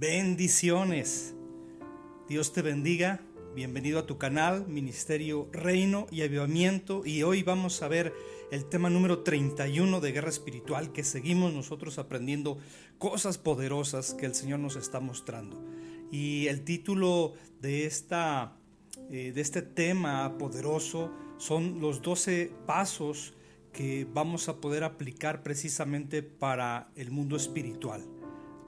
Bendiciones. Dios te bendiga. Bienvenido a tu canal, Ministerio Reino y Avivamiento. Y hoy vamos a ver el tema número 31 de Guerra Espiritual, que seguimos nosotros aprendiendo cosas poderosas que el Señor nos está mostrando. Y el título de este tema poderoso son los 12 pasos que vamos a poder aplicar precisamente para el mundo espiritual.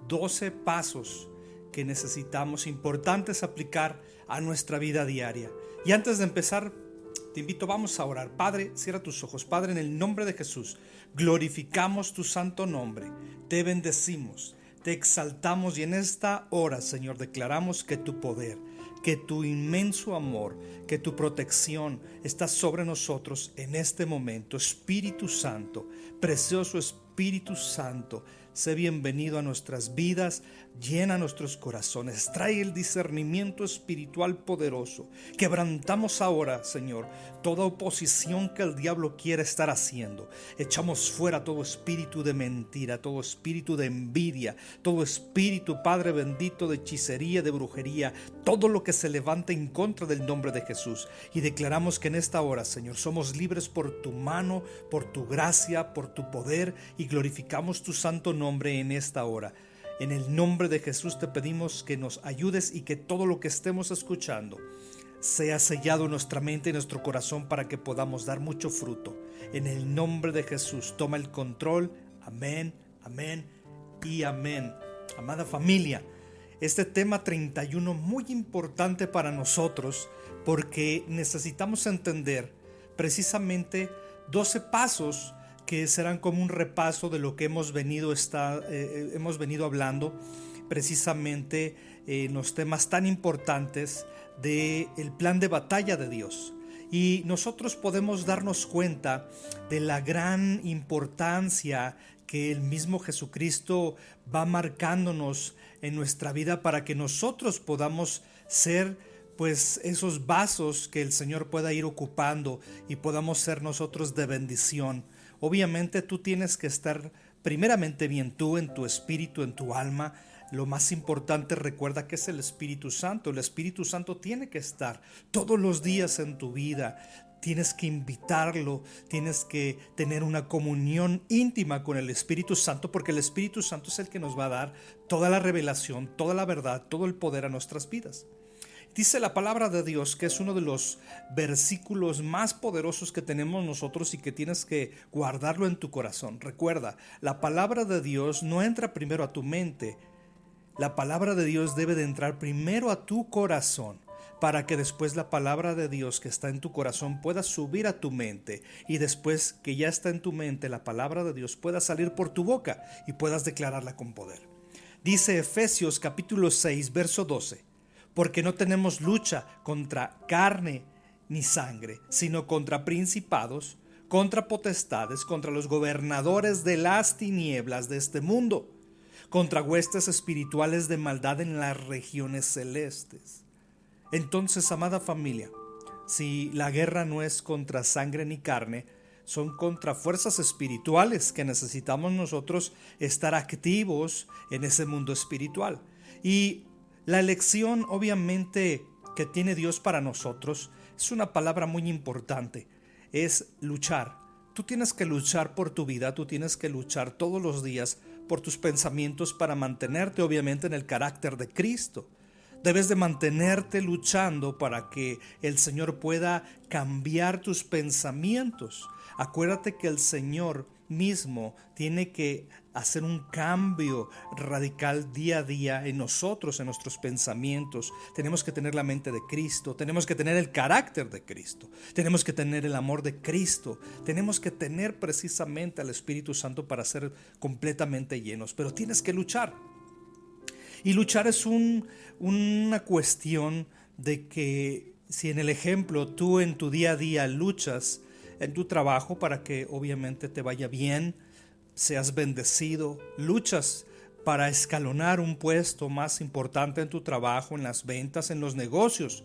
12 pasos que necesitamos, importantes aplicar a nuestra vida diaria. Y antes de empezar, te invito, vamos a orar. Padre, cierra tus ojos. Padre, en el nombre de Jesús, glorificamos tu santo nombre, te bendecimos, te exaltamos y en esta hora, Señor, declaramos que tu poder, que tu inmenso amor, que tu protección está sobre nosotros en este momento. Espíritu Santo, precioso Espíritu Santo, sé bienvenido a nuestras vidas, llena nuestros corazones, trae el discernimiento espiritual poderoso. Quebrantamos ahora, Señor, toda oposición que el diablo quiere estar haciendo. Echamos fuera todo espíritu de mentira, todo espíritu de envidia, todo espíritu, Padre bendito, de hechicería, de brujería, todo lo que se levanta en contra del nombre de Jesús. Y declaramos que en esta hora, Señor, somos libres por tu mano, por tu gracia, por tu poder, y glorificamos tu santo nombre en esta hora. En el nombre de Jesús te pedimos que nos ayudes y que todo lo que estemos escuchando sea sellado en nuestra mente y nuestro corazón para que podamos dar mucho fruto. En el nombre de Jesús, toma el control. Amén, amén y amén. Amada familia, este tema 31 muy importante para nosotros, porque necesitamos entender precisamente 12 pasos que serán como un repaso de lo que hemos venido hablando precisamente en los temas tan importantes del plan de batalla de Dios. Y nosotros podemos darnos cuenta de la gran importancia que el mismo Jesucristo va marcándonos en nuestra vida para que nosotros podamos ser pues esos vasos que el Señor pueda ir ocupando y podamos ser nosotros de bendición. Obviamente tú tienes que estar primeramente bien tú, en tu espíritu, en tu alma. Lo más importante, recuerda que es el Espíritu Santo. El Espíritu Santo tiene que estar todos los días en tu vida. Tienes que invitarlo, tienes que tener una comunión íntima con el Espíritu Santo, porque el Espíritu Santo es el que nos va a dar toda la revelación, toda la verdad, todo el poder a nuestras vidas. Dice la palabra de Dios que es uno de los versículos más poderosos que tenemos nosotros y que tienes que guardarlo en tu corazón. Recuerda, la palabra de Dios no entra primero a tu mente. La palabra de Dios debe de entrar primero a tu corazón, para que después la palabra de Dios que está en tu corazón pueda subir a tu mente, y después que ya está en tu mente la palabra de Dios pueda salir por tu boca y puedas declararla con poder. Dice Efesios capítulo 6 verso 12. Porque no tenemos lucha contra carne ni sangre, sino contra principados, contra potestades, contra los gobernadores de las tinieblas de este mundo, contra huestes espirituales de maldad en las regiones celestes. Entonces, amada familia, si la guerra no es contra sangre ni carne, son contra fuerzas espirituales que necesitamos nosotros estar activos en ese mundo espiritual. Y la elección, obviamente, que tiene Dios para nosotros es una palabra muy importante, es luchar. Tú tienes que luchar por tu vida, tú tienes que luchar todos los días por tus pensamientos para mantenerte, obviamente, en el carácter de Cristo. Debes de mantenerte luchando para que el Señor pueda cambiar tus pensamientos. Acuérdate que el Señor mismo tiene que hacer un cambio radical día a día en nosotros, en nuestros pensamientos. Tenemos que tener la mente de Cristo, tenemos que tener el carácter de Cristo, tenemos que tener el amor de Cristo, tenemos que tener precisamente al Espíritu Santo para ser completamente llenos, pero tienes que luchar. Y luchar es una cuestión de que si en el ejemplo tú en tu día a día luchas en tu trabajo para que obviamente te vaya bien, seas bendecido, luchas para escalonar un puesto más importante en tu trabajo, en las ventas, en los negocios.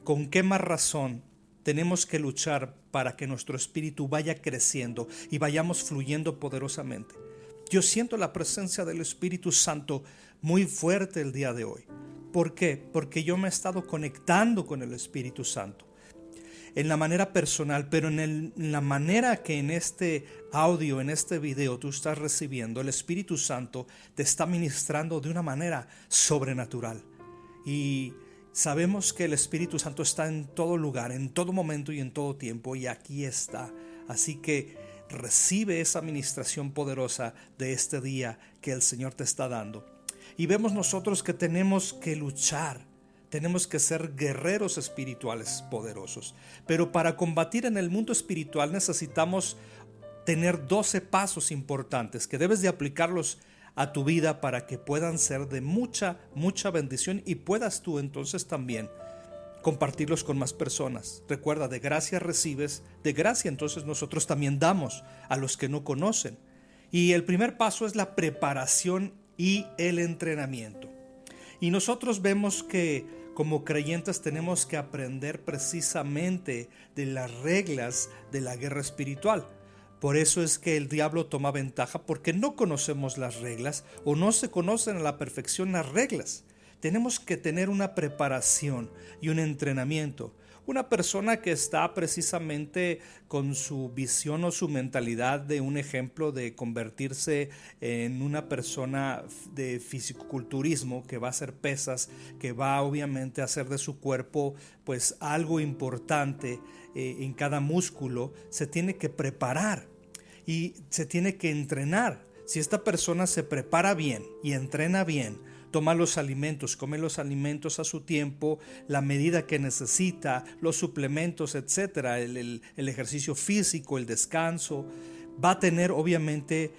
¿Con qué más razón tenemos que luchar para que nuestro espíritu vaya creciendo y vayamos fluyendo poderosamente? Yo siento la presencia del Espíritu Santo muy fuerte el día de hoy. ¿Por qué? Porque yo me he estado conectando con el Espíritu Santo en la manera personal, pero en la manera que en este audio, en este video tú estás recibiendo, el Espíritu Santo te está ministrando de una manera sobrenatural. Y sabemos que el Espíritu Santo está en todo lugar, en todo momento y en todo tiempo, y aquí está. Así que recibe esa ministración poderosa de este día que el Señor te está dando. Y vemos nosotros que tenemos que luchar. Tenemos que ser guerreros espirituales poderosos. Pero para combatir en el mundo espiritual necesitamos tener 12 pasos importantes que debes de aplicarlos a tu vida para que puedan ser de mucha bendición y puedas tú entonces también compartirlos con más personas. Recuerda, de gracia recibes, de gracia entonces nosotros también damos a los que no conocen. Y el primer paso es la preparación y el entrenamiento. Y nosotros vemos que como creyentes tenemos que aprender precisamente de las reglas de la guerra espiritual. Por eso es que el diablo toma ventaja, porque no conocemos las reglas o no se conocen a la perfección las reglas. Tenemos que tener una preparación y un entrenamiento. Una persona que está precisamente con su visión o su mentalidad de un ejemplo de convertirse en una persona de fisicoculturismo, que va a hacer pesas, que va obviamente a hacer de su cuerpo pues algo importante en cada músculo, se tiene que preparar y se tiene que entrenar. Si esta persona se prepara bien y entrena bien, toma los alimentos, come los alimentos a su tiempo, la medida que necesita, los suplementos, etcétera, el ejercicio físico, el descanso, va a tener obviamente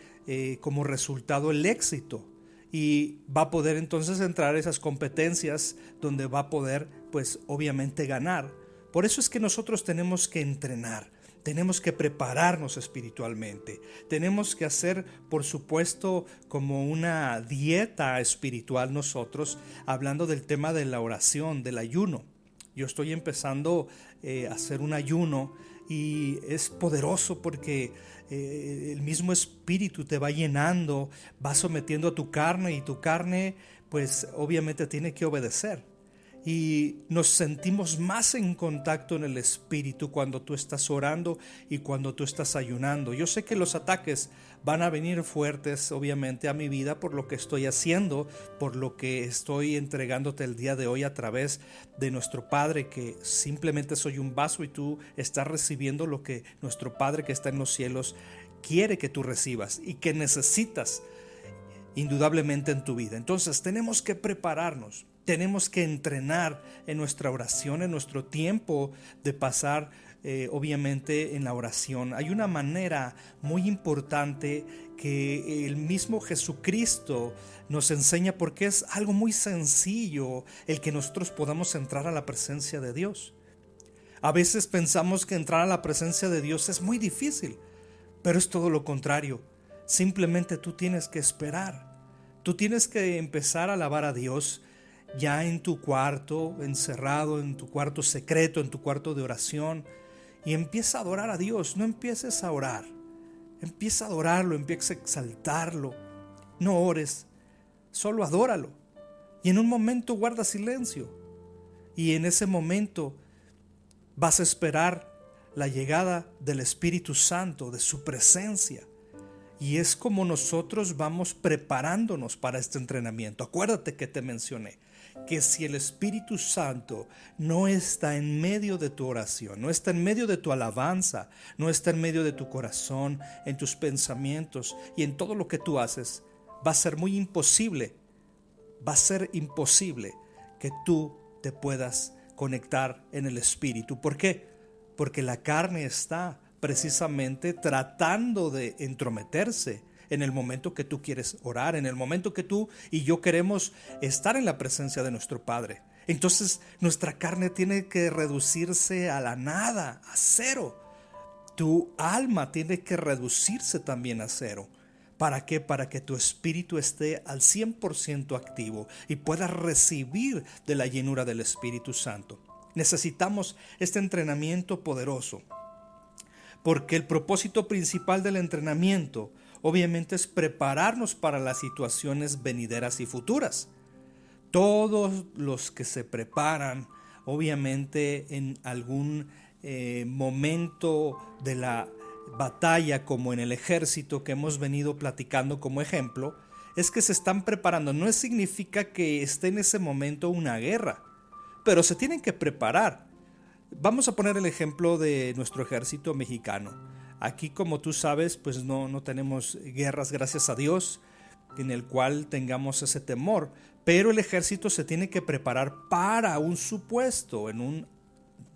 como resultado el éxito y va a poder entonces entrar a esas competencias donde va a poder pues obviamente ganar. Por eso es que nosotros tenemos que entrenar. Tenemos que prepararnos espiritualmente. Tenemos que hacer, por supuesto, como una dieta espiritual nosotros, hablando del tema de la oración, del ayuno. Yo estoy empezando a hacer un ayuno y es poderoso porque el mismo espíritu te va llenando, va sometiendo a tu carne y tu carne pues obviamente tiene que obedecer. Y nos sentimos más en contacto en el espíritu cuando tú estás orando y cuando tú estás ayunando. Yo sé que los ataques van a venir fuertes obviamente a mi vida por lo que estoy haciendo, por lo que estoy entregándote el día de hoy a través de nuestro Padre, que simplemente soy un vaso y tú estás recibiendo lo que nuestro Padre que está en los cielos quiere que tú recibas y que necesitas indudablemente en tu vida. Entonces tenemos que prepararnos. Tenemos que entrenar en nuestra oración, en nuestro tiempo de pasar obviamente en la oración. Hay una manera muy importante que el mismo Jesucristo nos enseña, porque es algo muy sencillo el que nosotros podamos entrar a la presencia de Dios. A veces pensamos que entrar a la presencia de Dios es muy difícil, pero es todo lo contrario. Simplemente tú tienes que esperar. Tú tienes que empezar a alabar a Dios ya en tu cuarto, encerrado en tu cuarto secreto, en tu cuarto de oración, y empieza a adorar a Dios. No empieces a orar, empieza a adorarlo, empieza a exaltarlo. No ores, solo adóralo. Y en un momento guarda silencio, y en ese momento vas a esperar la llegada del Espíritu Santo, de su presencia. Y es como nosotros vamos preparándonos para este entrenamiento. Acuérdate que te mencioné que si el Espíritu Santo no está en medio de tu oración, no está en medio de tu alabanza, no está en medio de tu corazón, en tus pensamientos y en todo lo que tú haces, va a ser imposible que tú te puedas conectar en el Espíritu. ¿Por qué? Porque la carne está precisamente tratando de entrometerse en el momento que tú quieres orar, en el momento que tú y yo queremos estar en la presencia de nuestro Padre. Entonces nuestra carne tiene que reducirse a la nada, a cero. Tu alma tiene que reducirse también a cero. ¿Para qué? Para que tu espíritu esté al 100% activo y puedas recibir de la llenura del Espíritu Santo. Necesitamos este entrenamiento poderoso, porque el propósito principal del entrenamiento obviamente es prepararnos para las situaciones venideras y futuras. Todos los que se preparan, obviamente en algún momento de la batalla, como en el ejército que hemos venido platicando como ejemplo, es que se están preparando. No significa que esté en ese momento una guerra, pero se tienen que preparar. Vamos a poner el ejemplo de nuestro ejército mexicano. Aquí, como tú sabes, pues no tenemos guerras, gracias a Dios, en el cual tengamos ese temor, pero el ejército se tiene que preparar para un supuesto, en un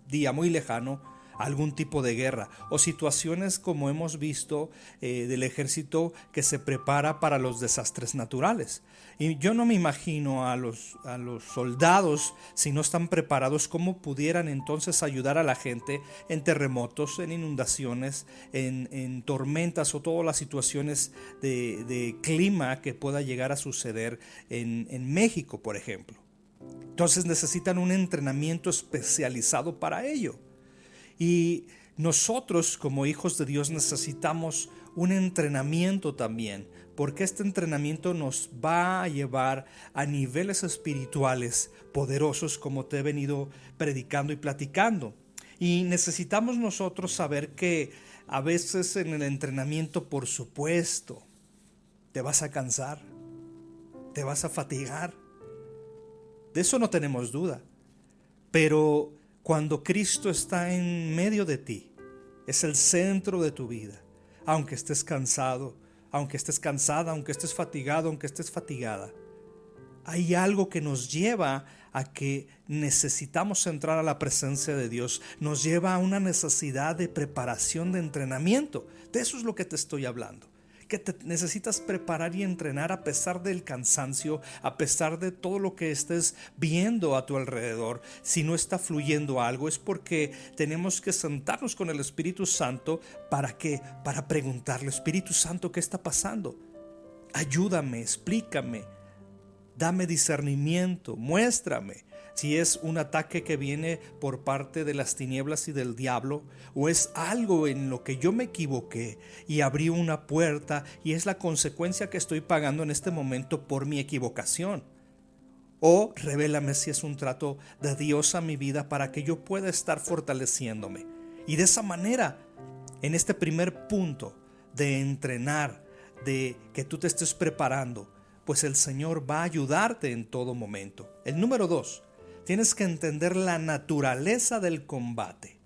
día muy lejano, algún tipo de guerra o situaciones como hemos visto del ejército que se prepara para los desastres naturales. Y yo no me imagino a los soldados, si no están preparados, cómo pudieran entonces ayudar a la gente en terremotos, en inundaciones, en tormentas o todas las situaciones de clima que pueda llegar a suceder en México, por ejemplo. Entonces necesitan un entrenamiento especializado para ello. Y nosotros como hijos de Dios necesitamos un entrenamiento también, porque este entrenamiento nos va a llevar a niveles espirituales poderosos, como te he venido predicando y platicando. Y necesitamos nosotros saber que a veces en el entrenamiento, por supuesto, te vas a cansar, te vas a fatigar. De eso no tenemos duda. Pero cuando Cristo está en medio de ti, es el centro de tu vida. Aunque estés cansado, aunque estés cansada, aunque estés fatigado, aunque estés fatigada, hay algo que nos lleva a que necesitamos entrar a la presencia de Dios. Nos lleva a una necesidad de preparación, de entrenamiento. De eso es lo que te estoy hablando. Que te necesitas preparar y entrenar a pesar del cansancio, a pesar de todo lo que estés viendo a tu alrededor. Si no está fluyendo algo, es porque tenemos que sentarnos con el Espíritu Santo. ¿Para qué? Para preguntarle: Espíritu Santo, ¿qué está pasando? Ayúdame, explícame, dame discernimiento, muéstrame. Si es un ataque que viene por parte de las tinieblas y del diablo, o es algo en lo que yo me equivoqué y abrí una puerta y es la consecuencia que estoy pagando en este momento por mi equivocación. O revélame si es un trato de Dios a mi vida para que yo pueda estar fortaleciéndome. Y de esa manera, en este primer punto de entrenar, de que tú te estés preparando, pues el Señor va a ayudarte en todo momento. El número 2. Tienes que entender la naturaleza del combate.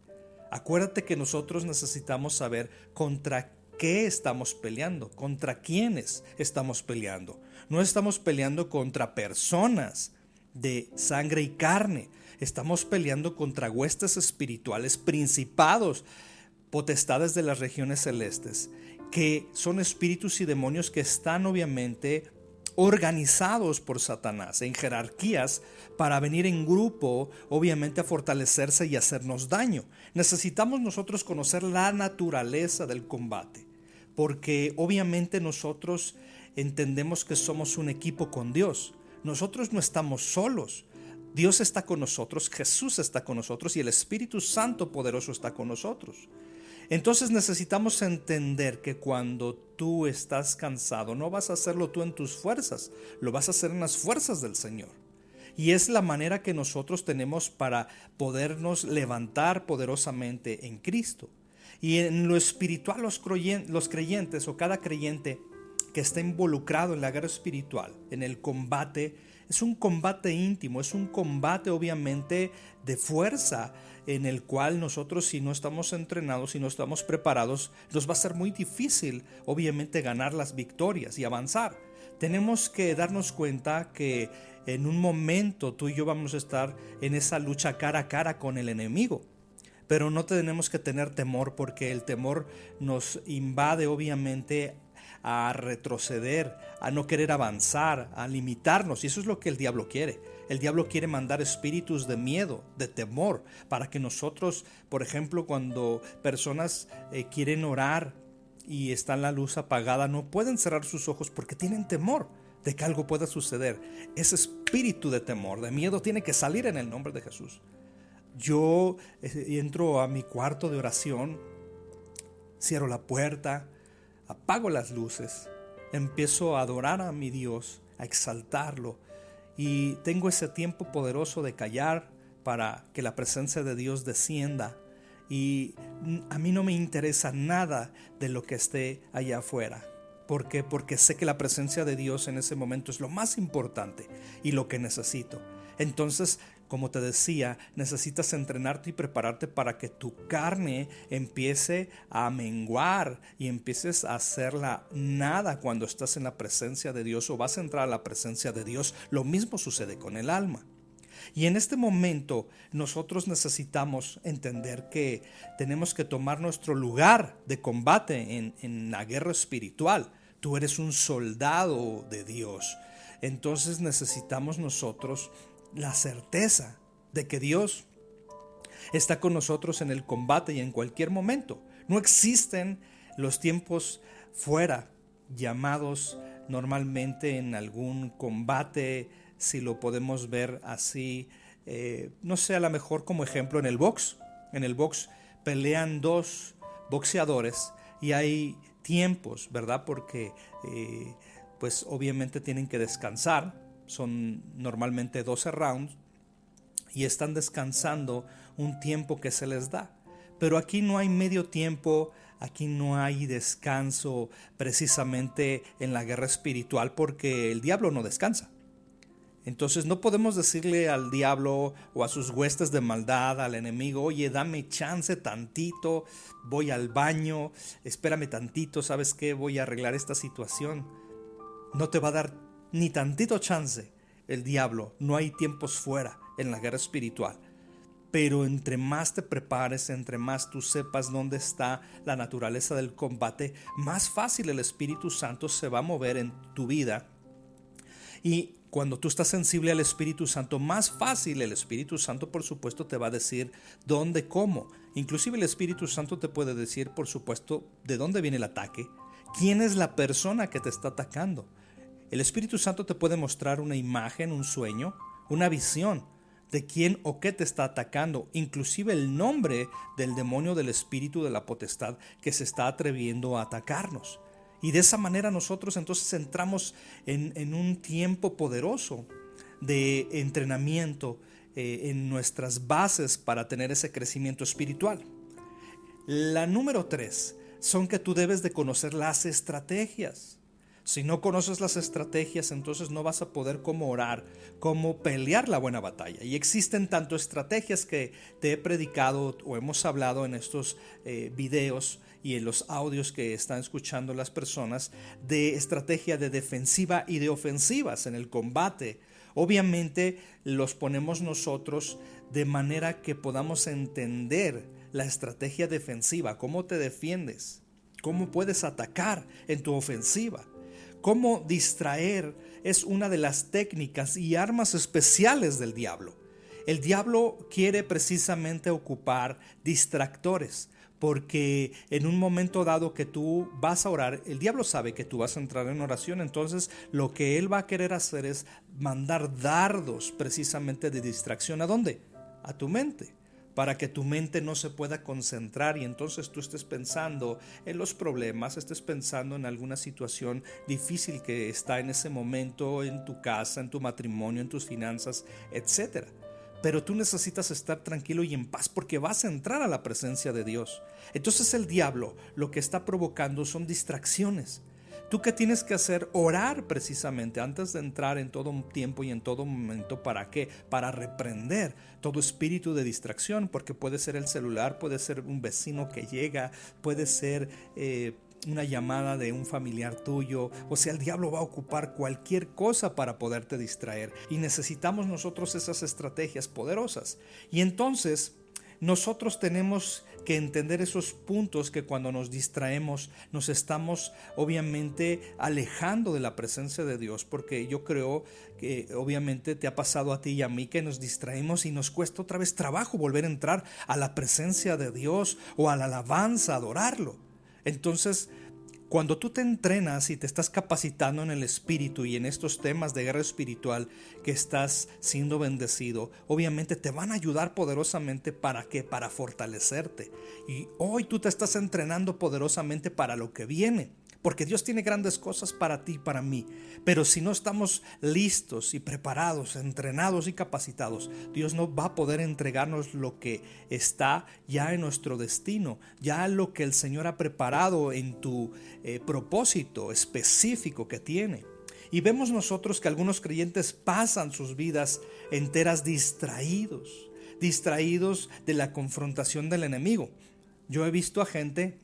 Acuérdate que nosotros necesitamos saber contra qué estamos peleando, contra quiénes estamos peleando. No estamos peleando contra personas de sangre y carne. Estamos peleando contra huestes espirituales, principados, potestades de las regiones celestes, que son espíritus y demonios que están obviamente organizados por Satanás en jerarquías para venir en grupo, obviamente a fortalecerse y hacernos daño. Necesitamos nosotros conocer la naturaleza del combate, porque obviamente nosotros entendemos que somos un equipo con Dios. Nosotros no estamos solos. Dios está con nosotros, Jesús está con nosotros y el Espíritu Santo poderoso está con nosotros. Entonces necesitamos entender que cuando tú estás cansado, no vas a hacerlo tú en tus fuerzas, lo vas a hacer en las fuerzas del Señor. Y es la manera que nosotros tenemos para podernos levantar poderosamente en Cristo. Y en lo espiritual, los creyentes o cada creyente que está involucrado en la guerra espiritual, en el combate, es un combate íntimo, es un combate obviamente de fuerza, en el cual nosotros, si no estamos entrenados, si no estamos preparados, nos va a ser muy difícil obviamente ganar las victorias y avanzar. Tenemos que darnos cuenta que en un momento tú y yo vamos a estar en esa lucha cara a cara con el enemigo. Pero no tenemos que tener temor, porque el temor nos invade obviamente a retroceder, a no querer avanzar, a limitarnos. Y eso es lo que el diablo quiere. El diablo quiere mandar espíritus de miedo, de temor, para que nosotros, por ejemplo, cuando personas quieren orar y está la luz apagada, no pueden cerrar sus ojos porque tienen temor de que algo pueda suceder. Ese espíritu de temor, de miedo, tiene que salir en el nombre de Jesús. Yo entro a mi cuarto de oración, cierro la puerta, apago las luces, empiezo a adorar a mi Dios, a exaltarlo, y tengo ese tiempo poderoso de callar para que la presencia de Dios descienda. Y a mí no me interesa nada de lo que esté allá afuera. ¿Por qué? Porque sé que la presencia de Dios en ese momento es lo más importante y lo que necesito. Entonces, como te decía, necesitas entrenarte y prepararte para que tu carne empiece a menguar y empieces a hacerla nada cuando estás en la presencia de Dios o vas a entrar a la presencia de Dios. Lo mismo sucede con el alma. Y en este momento nosotros necesitamos entender que tenemos que tomar nuestro lugar de combate en la guerra espiritual. Tú eres un soldado de Dios. Entonces necesitamos nosotros la certeza de que Dios está con nosotros en el combate y en cualquier momento. No existen los tiempos fuera, llamados normalmente en algún combate, si lo podemos ver así, no sé, a lo mejor como ejemplo en el box. En el box pelean dos boxeadores y hay tiempos, ¿verdad? Porque pues obviamente tienen que descansar. Son normalmente 12 rounds y están descansando un tiempo que se les da. Pero aquí no hay medio tiempo, aquí no hay descanso precisamente en la guerra espiritual, porque el diablo no descansa. Entonces no podemos decirle al diablo o a sus huestes de maldad, al enemigo: oye, dame chance tantito, voy al baño, espérame tantito, ¿sabes qué? Voy a arreglar esta situación. No te va a dar ni tantito chance el diablo. No hay tiempos fuera en la guerra espiritual. Pero entre más te prepares, entre más tú sepas dónde está la naturaleza del combate, más fácil el Espíritu Santo se va a mover en tu vida. Y cuando tú estás sensible al Espíritu Santo, más fácil el Espíritu Santo, por supuesto, te va a decir dónde, cómo. Inclusive el Espíritu Santo te puede decir, por supuesto, de dónde viene el ataque, quién es la persona que te está atacando. El Espíritu Santo te puede mostrar una imagen, un sueño, una visión de quién o qué te está atacando, inclusive el nombre del demonio, del espíritu, de la potestad que se está atreviendo a atacarnos. Y de esa manera nosotros entonces entramos en un tiempo poderoso de entrenamiento en nuestras bases para tener ese crecimiento espiritual. La número 3 son que tú debes de conocer las estrategias. Si no conoces las estrategias, entonces no vas a poder cómo orar, cómo pelear la buena batalla. Y existen tanto estrategias que te he predicado o hemos hablado en estos videos y en los audios que están escuchando las personas, de estrategia de defensiva y de ofensivas en el combate. Obviamente los ponemos nosotros de manera que podamos entender la estrategia defensiva, cómo te defiendes, cómo puedes atacar en tu ofensiva. Cómo distraer es una de las técnicas y armas especiales del diablo. El diablo quiere precisamente ocupar distractores, porque en un momento dado que tú vas a orar, el diablo sabe que tú vas a entrar en oración, entonces lo que él va a querer hacer es mandar dardos precisamente de distracción. ¿A dónde? A tu mente, para que tu mente no se pueda concentrar y entonces tú estés pensando en los problemas, estés pensando en alguna situación difícil que está en ese momento en tu casa, en tu matrimonio, en tus finanzas, etc. Pero tú necesitas estar tranquilo y en paz porque vas a entrar a la presencia de Dios. Entonces el diablo lo que está provocando son distracciones. ¿Tú qué tienes que hacer? Orar precisamente antes de entrar en todo un tiempo y en todo momento. ¿Para qué? Para reprender todo espíritu de distracción, porque puede ser el celular, puede ser un vecino que llega, puede ser una llamada de un familiar tuyo. O sea, el diablo va a ocupar cualquier cosa para poderte distraer y necesitamos nosotros esas estrategias poderosas. Y entonces nosotros tenemos que entender esos puntos que cuando nos distraemos nos estamos obviamente alejando de la presencia de Dios, porque yo creo que obviamente te ha pasado a ti y a mí que nos distraemos y nos cuesta otra vez trabajo volver a entrar a la presencia de Dios o a la alabanza, a adorarlo. Entonces, cuando tú te entrenas y te estás capacitando en el espíritu y en estos temas de guerra espiritual que estás siendo bendecido, obviamente te van a ayudar poderosamente. ¿Para qué? Para fortalecerte. Y hoy tú te estás entrenando poderosamente para lo que viene, porque Dios tiene grandes cosas para ti y para mí. Pero si no estamos listos y preparados, entrenados y capacitados, Dios no va a poder entregarnos lo que está ya en nuestro destino, ya lo que el Señor ha preparado en tu propósito específico que tiene. Y vemos nosotros que algunos creyentes pasan sus vidas enteras distraídos de la confrontación del enemigo. Yo he visto a gente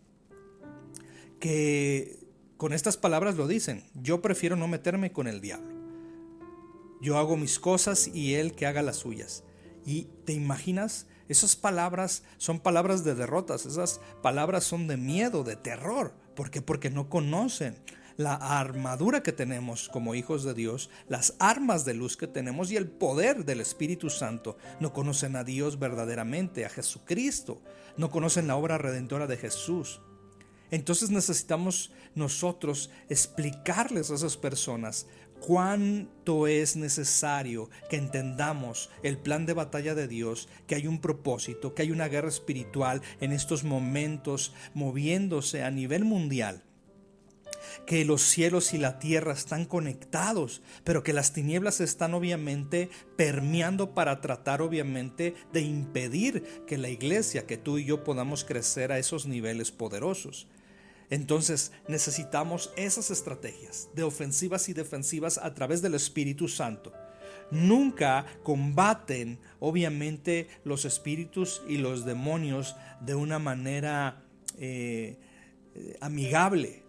que con estas palabras lo dicen: yo prefiero no meterme con el diablo. Yo hago mis cosas y él que haga las suyas. Y te imaginas, esas palabras son palabras de derrotas, esas palabras son de miedo, de terror. ¿Por qué? Porque no conocen la armadura que tenemos como hijos de Dios, las armas de luz que tenemos y el poder del Espíritu Santo. No conocen a Dios verdaderamente, a Jesucristo. No conocen la obra redentora de Jesús. Entonces necesitamos nosotros explicarles a esas personas cuánto es necesario que entendamos el plan de batalla de Dios, que hay un propósito, que hay una guerra espiritual en estos momentos moviéndose a nivel mundial, que los cielos y la tierra están conectados, pero que las tinieblas están obviamente permeando para tratar obviamente de impedir que la iglesia, que tú y yo podamos crecer a esos niveles poderosos. Entonces necesitamos esas estrategias de ofensivas y defensivas a través del Espíritu Santo. Nunca combaten obviamente los espíritus y los demonios de una manera amigable.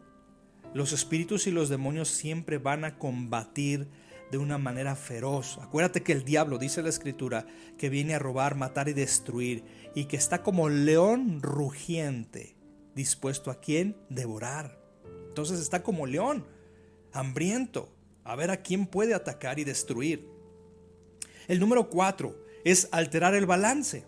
Los espíritus y los demonios siempre van a combatir de una manera feroz. Acuérdate que el diablo, dice la Escritura, que viene a robar, matar y destruir, y que está como león rugiente, dispuesto a quién devorar. Entonces está como león, hambriento, a ver a quién puede atacar y destruir. El número 4 es alterar el balance.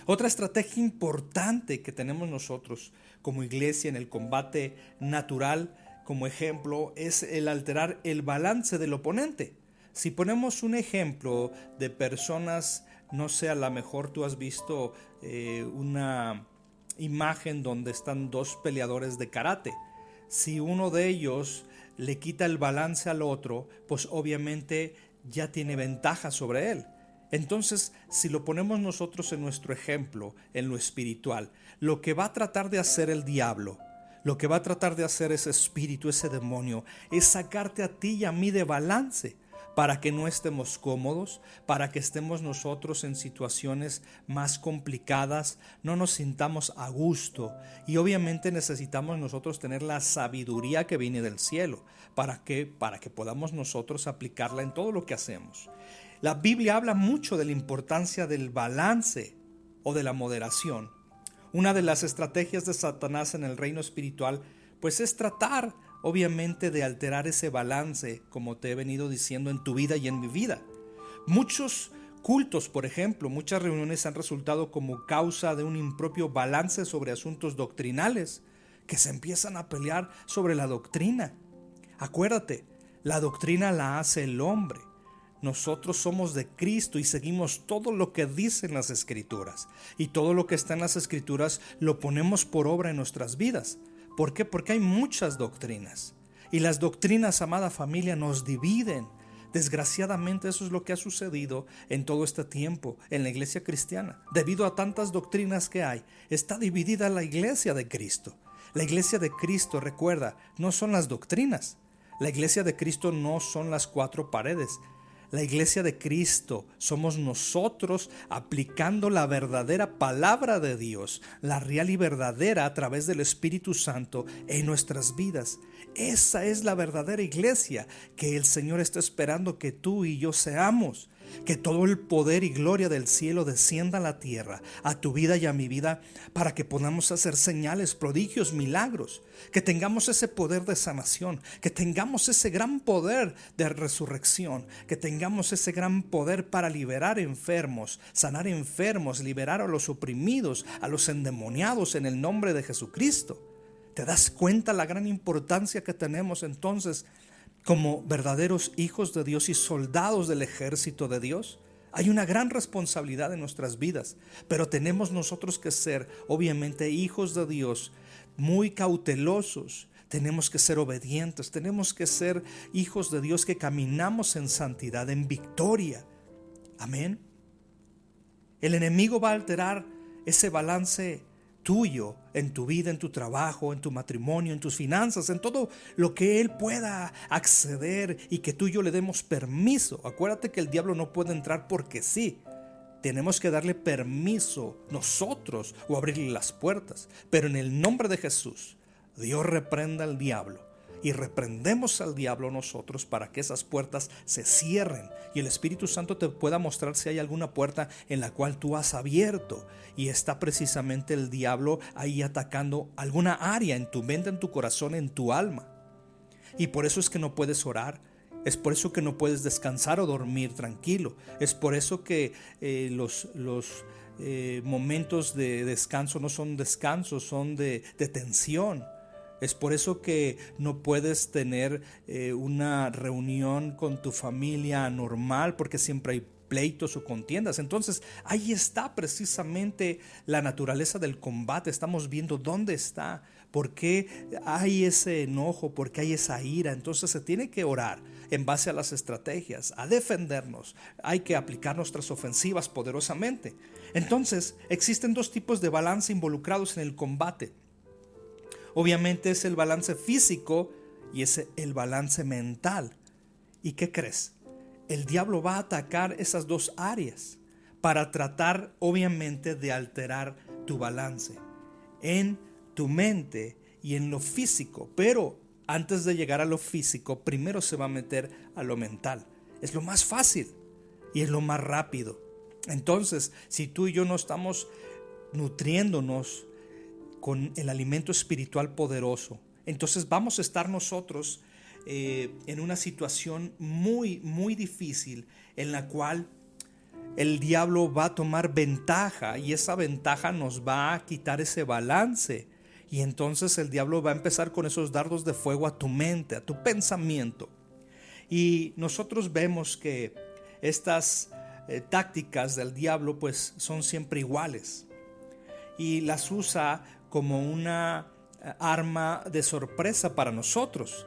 Otra estrategia importante que tenemos nosotros como iglesia en el combate natural, como ejemplo, es el alterar el balance del oponente. Si ponemos un ejemplo de personas, no sé, a lo mejor tú has visto una imagen donde están dos peleadores de karate. Si uno de ellos le quita el balance al otro, pues obviamente ya tiene ventaja sobre él. Entonces, si lo ponemos nosotros en nuestro ejemplo, en lo espiritual, lo que va a tratar de hacer el diablo, lo que va a tratar de hacer ese espíritu, ese demonio, es sacarte a ti y a mí de balance, para que no estemos cómodos, para que estemos nosotros en situaciones más complicadas, no nos sintamos a gusto. Y obviamente necesitamos nosotros tener la sabiduría que viene del cielo, para que podamos nosotros aplicarla en todo lo que hacemos. La Biblia habla mucho de la importancia del balance o de la moderación. Una de las estrategias de Satanás en el reino espiritual, pues es tratar obviamente de alterar ese balance, como te he venido diciendo, en tu vida y en mi vida. Muchos cultos, por ejemplo, muchas reuniones han resultado como causa de un impropio balance sobre asuntos doctrinales, que se empiezan a pelear sobre la doctrina. Acuérdate, la doctrina la hace el hombre. Nosotros somos de Cristo y seguimos todo lo que dicen las Escrituras. Y todo lo que está en las Escrituras lo ponemos por obra en nuestras vidas. ¿Por qué? Porque hay muchas doctrinas. Y las doctrinas, amada familia, nos dividen. Desgraciadamente eso es lo que ha sucedido en todo este tiempo en la iglesia cristiana. Debido a tantas doctrinas que hay, está dividida la iglesia de Cristo. La iglesia de Cristo, recuerda, no son las doctrinas. La iglesia de Cristo no son las cuatro paredes. La iglesia de Cristo somos nosotros aplicando la verdadera palabra de Dios, la real y verdadera a través del Espíritu Santo en nuestras vidas. Esa es la verdadera iglesia que el Señor está esperando que tú y yo seamos. Que todo el poder y gloria del cielo descienda a la tierra, a tu vida y a mi vida, para que podamos hacer señales, prodigios, milagros. Que tengamos ese poder de sanación, que tengamos ese gran poder de resurrección, que tengamos ese gran poder para liberar enfermos, sanar enfermos, liberar a los oprimidos, a los endemoniados en el nombre de Jesucristo. ¿Te das cuenta la gran importancia que tenemos entonces como verdaderos hijos de Dios y soldados del ejército de Dios? Hay una gran responsabilidad en nuestras vidas, pero tenemos nosotros que ser, obviamente, hijos de Dios, muy cautelosos tenemos que ser obedientes, tenemos que ser hijos de Dios que caminamos en santidad, en victoria. Amén. El enemigo va a alterar ese balance tuyo en tu vida, en tu trabajo, en tu matrimonio, en tus finanzas, en todo lo que él pueda acceder y que tú y yo le demos permiso. Acuérdate que el diablo no puede entrar porque sí. Tenemos que darle permiso nosotros o abrirle las puertas. Pero en el nombre de Jesús, Dios reprenda al diablo. Y reprendemos al diablo nosotros para que esas puertas se cierren y el Espíritu Santo te pueda mostrar si hay alguna puerta en la cual tú has abierto y está precisamente el diablo ahí atacando alguna área en tu mente, en tu corazón, en tu alma. Y por eso es que no puedes orar, es por eso que no puedes descansar o dormir tranquilo, es por eso que los momentos de descanso no son descansos, son de tensión. Es por eso que no puedes tener una reunión con tu familia normal porque siempre hay pleitos o contiendas. Entonces ahí está precisamente la naturaleza del combate. Estamos viendo dónde está, por qué hay ese enojo, por qué hay esa ira. Entonces se tiene que orar en base a las estrategias, a defendernos. Hay que aplicar nuestras ofensivas poderosamente. Entonces existen dos tipos de balance involucrados en el combate. Obviamente es el balance físico y es el balance mental. ¿Y qué crees? El diablo va a atacar esas dos áreas para tratar obviamente de alterar tu balance en tu mente y en lo físico. Pero antes de llegar a lo físico, primero se va a meter a lo mental. Es lo más fácil y es lo más rápido. Entonces, si tú y yo no estamos nutriéndonos con el alimento espiritual poderoso, entonces vamos a estar nosotros en una situación muy difícil en la cual el diablo va a tomar ventaja y esa ventaja nos va a quitar ese balance y entonces el diablo va a empezar con esos dardos de fuego a tu mente, a tu pensamiento. Y nosotros vemos que estas tácticas del diablo pues son siempre iguales y las usa como una arma de sorpresa para nosotros.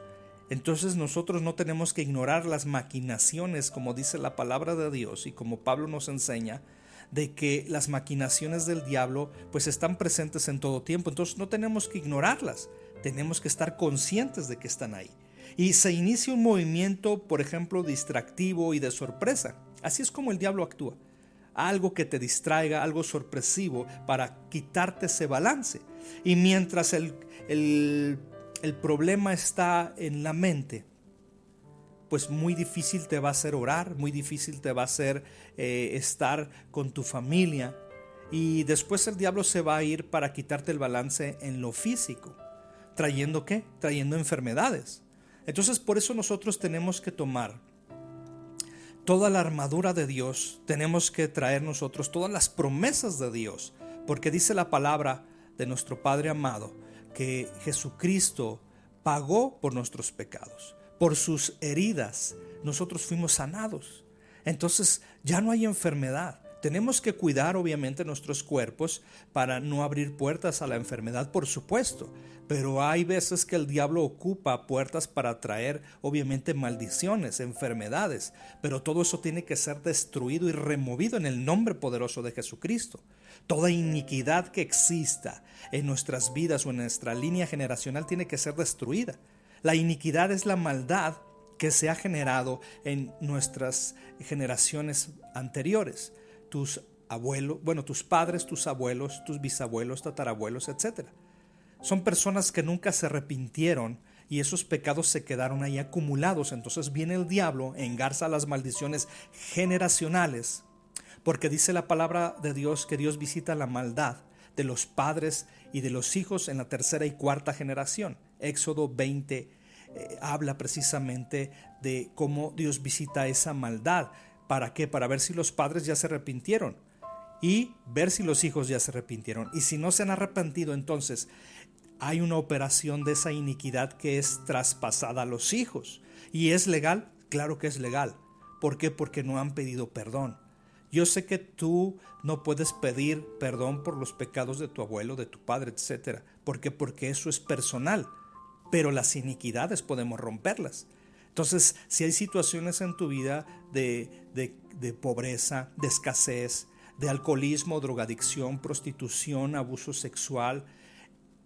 Entonces nosotros no tenemos que ignorar las maquinaciones, como dice la palabra de Dios y como Pablo nos enseña, de que las maquinaciones del diablo pues están presentes en todo tiempo. Entonces no tenemos que ignorarlas, tenemos que estar conscientes de que están ahí. Y se inicia un movimiento, por ejemplo, distractivo y de sorpresa. Así es como el diablo actúa. Algo que te distraiga, algo sorpresivo para quitarte ese balance. Y mientras el problema está en la mente, pues muy difícil te va a hacer orar, muy difícil te va a hacer estar con tu familia. Y después el diablo se va a ir para quitarte el balance en lo físico. ¿Trayendo qué? Trayendo enfermedades. Entonces por eso nosotros tenemos que tomar toda la armadura de Dios, tenemos que traer nosotros todas las promesas de Dios, porque dice la palabra de nuestro Padre amado que Jesucristo pagó por nuestros pecados, por sus heridas nosotros fuimos sanados. Entonces ya no hay enfermedad. Tenemos que cuidar obviamente nuestros cuerpos para no abrir puertas a la enfermedad, por supuesto, pero hay veces que el diablo ocupa puertas para traer obviamente maldiciones, enfermedades, pero todo eso tiene que ser destruido y removido en el nombre poderoso de Jesucristo. Toda iniquidad que exista en nuestras vidas o en nuestra línea generacional tiene que ser destruida. La iniquidad es la maldad que se ha generado en nuestras generaciones anteriores. Tus abuelos, tus padres, tus abuelos, tus bisabuelos, tatarabuelos, etc. Son personas que nunca se arrepintieron y esos pecados se quedaron ahí acumulados. Entonces viene el diablo, engarza las maldiciones generacionales, porque dice la palabra de Dios que Dios visita la maldad de los padres y de los hijos en la tercera y cuarta generación. Éxodo 20 habla precisamente de cómo Dios visita esa maldad. ¿Para qué? Para ver si los padres ya se arrepintieron y ver si los hijos ya se arrepintieron. Y si no se han arrepentido, entonces hay una operación de esa iniquidad que es traspasada a los hijos. ¿Y es legal? Claro que es legal. ¿Por qué? Porque no han pedido perdón. Yo sé que tú no puedes pedir perdón por los pecados de tu abuelo, de tu padre, etc. ¿Por qué? Porque eso es personal. pero las iniquidades podemos romperlas. Entonces, si hay situaciones en tu vida de pobreza, de escasez, de alcoholismo, drogadicción, prostitución, abuso sexual,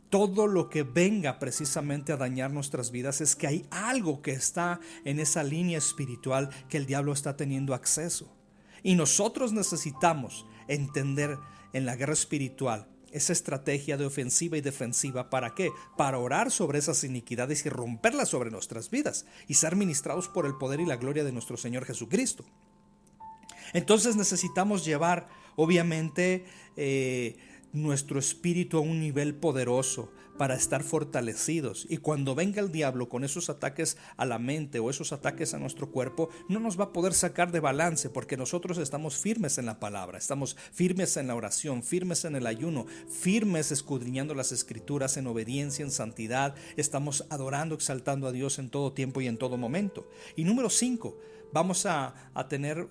todo lo que venga precisamente a dañar nuestras vidas, es que hay algo que está en esa línea espiritual que el diablo está teniendo acceso. Y nosotros necesitamos entender en la guerra espiritual esa estrategia de ofensiva y defensiva. ¿Para qué? Para orar sobre esas iniquidades y romperlas sobre nuestras vidas y ser ministrados por el poder y la gloria de nuestro Señor Jesucristo. Entonces necesitamos llevar, obviamente, nuestro espíritu a un nivel poderoso para estar fortalecidos, y cuando venga el diablo con esos ataques a la mente o esos ataques a nuestro cuerpo, no nos va a poder sacar de balance, porque nosotros estamos firmes en la palabra, estamos firmes en la oración, firmes en el ayuno, firmes escudriñando las escrituras en obediencia, en santidad. Estamos adorando, exaltando a Dios en todo tiempo y en todo momento. Y número 5, vamos a tener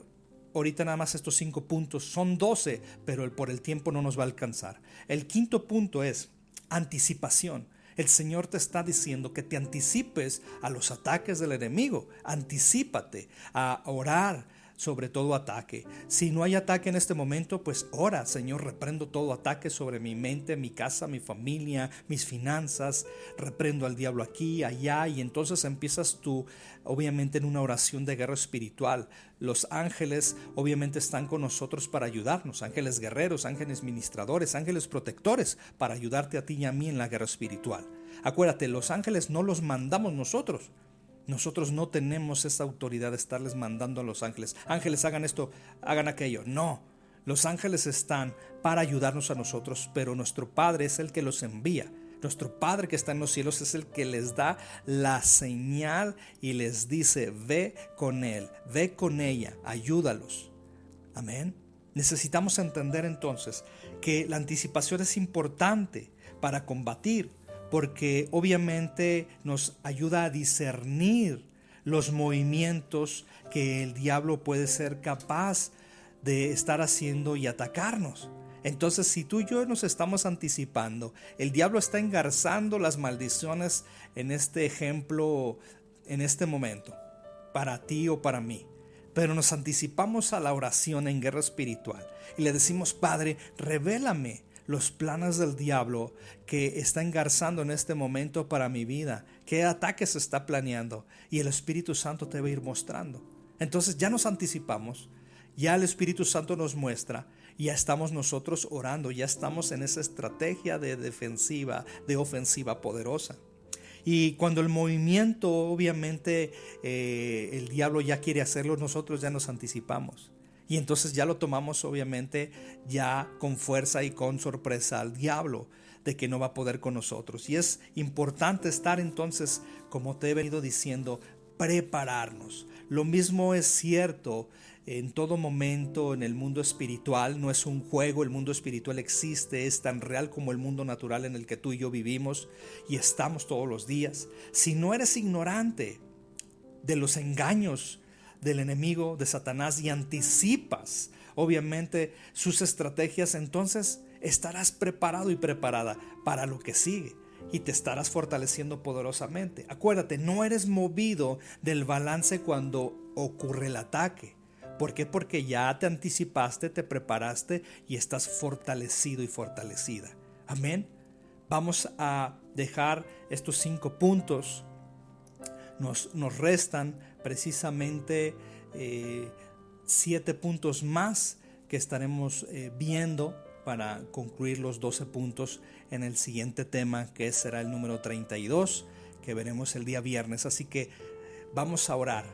ahorita nada más estos 5 puntos. Son 12, pero por el tiempo no nos va a alcanzar. El quinto punto es anticipación. El Señor te está diciendo que te anticipes a los ataques del enemigo. Anticípate a orar sobre todo ataque. Si no hay ataque en este momento, pues ora: Señor, reprendo todo ataque sobre mi mente, mi casa, mi familia, mis finanzas. Reprendo al diablo aquí, allá. Y entonces empiezas tú, obviamente, en una oración de guerra espiritual. Los ángeles obviamente están con nosotros para ayudarnos. Ángeles guerreros, ángeles ministradores, ángeles protectores, para ayudarte a ti y a mí en la guerra espiritual. Acuérdate, los ángeles no los mandamos nosotros. Nosotros no tenemos esa autoridad de estarles mandando a los ángeles: ángeles, hagan esto, hagan aquello. No, los ángeles están para ayudarnos a nosotros, pero nuestro Padre es el que los envía. Nuestro Padre que está en los cielos es el que les da la señal y les dice: ve con él, ve con ella, ayúdalos. Amén. Necesitamos entender entonces que la anticipación es importante para combatir, porque obviamente nos ayuda a discernir los movimientos que el diablo puede ser capaz de estar haciendo y atacarnos. Entonces, si tú y yo nos estamos anticipando, el diablo está engarzando las maldiciones en este ejemplo, en este momento, para ti o para mí. Pero nos anticipamos a la oración en guerra espiritual y le decimos: Padre, revélame los planes del diablo que está engarzando en este momento para mi vida, qué ataques está planeando, y el Espíritu Santo te va a ir mostrando. Entonces ya nos anticipamos, ya el Espíritu Santo nos muestra, ya estamos nosotros orando, ya estamos en esa estrategia de defensiva, de ofensiva poderosa. Y cuando el movimiento, obviamente, el diablo ya quiere hacerlo, nosotros ya nos anticipamos. Y entonces ya lo tomamos, obviamente, ya con fuerza y con sorpresa al diablo de que no va a poder con nosotros. Y es importante estar entonces, como te he venido diciendo, prepararnos. Lo mismo es cierto en todo momento en el mundo espiritual. No es un juego, el mundo espiritual existe, es tan real como el mundo natural en el que tú y yo vivimos y estamos todos los días. Si no eres ignorante de los engaños del enemigo, de Satanás, y anticipas obviamente sus estrategias, entonces estarás preparado y preparada para lo que sigue y te estarás fortaleciendo poderosamente. Acuérdate, no eres movido del balance cuando ocurre el ataque. ¿Por qué? Porque ya te anticipaste, te preparaste y estás fortalecido y fortalecida. Amén. Vamos a dejar estos 5 puntos. Nos restan precisamente 7 puntos más que estaremos viendo para concluir los 12 puntos en el siguiente tema, que será el número 32, que veremos el día viernes. Así que vamos a orar.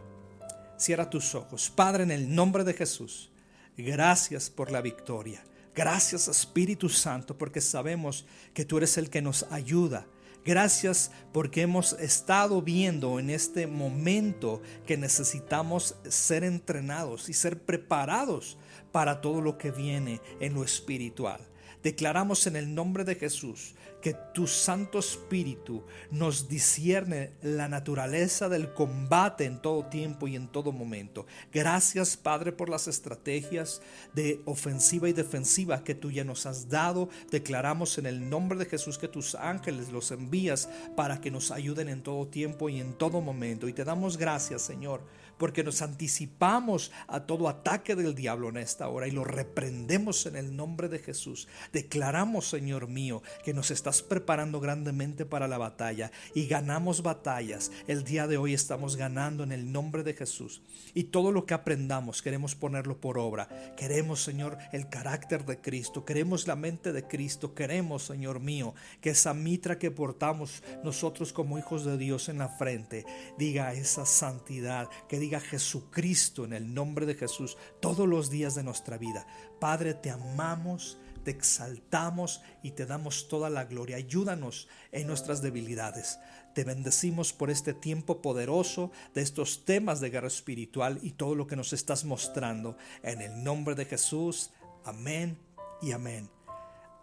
Cierra tus ojos. Padre, en el nombre de Jesús, gracias por la victoria. Gracias, Espíritu Santo, porque sabemos que tú eres el que nos ayuda. Gracias porque hemos estado viendo en este momento que necesitamos ser entrenados y ser preparados para todo lo que viene en lo espiritual. Declaramos en el nombre de Jesús que tu Santo Espíritu nos discierne la naturaleza del combate en todo tiempo y en todo momento. Gracias, Padre, por las estrategias de ofensiva y defensiva que tú ya nos has dado. Declaramos en el nombre de Jesús que tus ángeles los envías para que nos ayuden en todo tiempo y en todo momento. Y te damos gracias, Señor, porque nos anticipamos a todo ataque del diablo en esta hora y lo reprendemos en el nombre de Jesús. Declaramos, Señor mío, que nos estás preparando grandemente para la batalla y ganamos batallas. El día de hoy estamos ganando en el nombre de Jesús, y todo lo que aprendamos queremos ponerlo por obra. Queremos, Señor, el carácter de Cristo, queremos la mente de Cristo, queremos, Señor mío, que esa mitra que portamos nosotros como hijos de Dios en la frente diga esa santidad, que diga Jesucristo en el nombre de Jesús todos los días de nuestra vida. Padre, te amamos, te exaltamos y te damos toda la gloria. Ayúdanos en nuestras debilidades. Te bendecimos por este tiempo poderoso de estos temas de guerra espiritual y todo lo que nos estás mostrando. En el nombre de Jesús, amén y amén.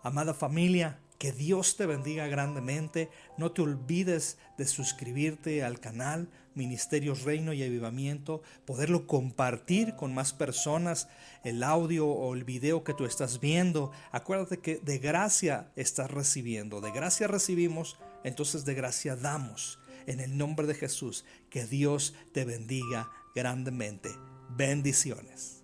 Amada familia, que Dios te bendiga grandemente. No te olvides de suscribirte al canal Ministerios Reino y Avivamiento, poderlo compartir con más personas, el audio o el video que tú estás viendo. Acuérdate que de gracia estás recibiendo, de gracia recibimos, entonces de gracia damos. En el nombre de Jesús, que Dios te bendiga grandemente. Bendiciones.